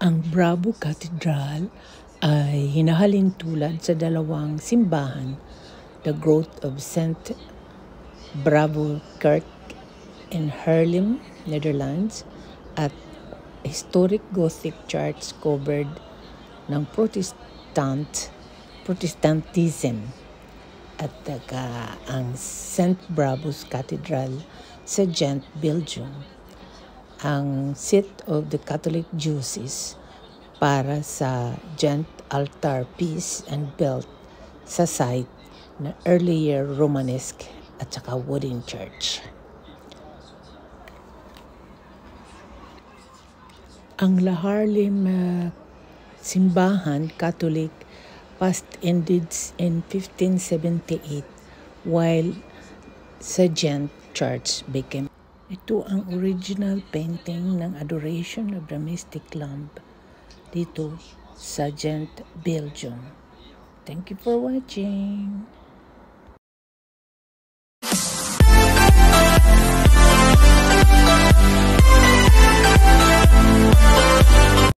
Ang Bravo Cathedral ay hinahalin tulad sa dalawang simbahan, the growth of St. Bravo Kerk in Haarlem, Netherlands, at historic Gothic church covered ng Protestantism at ang St. Bravo's Cathedral sa Ghent, Belgium, ang seat of the Catholic Diocese para sa Ghent altar piece and built sa site na earlier Romanesque at saka wooden church. Ang La Haarlem simbahan Catholic past ended in 1578 while sa Ghent church became. Ito ang original painting ng Adoration of the Mystic Lamb dito sa Ghent, Belgium. Thank you for watching.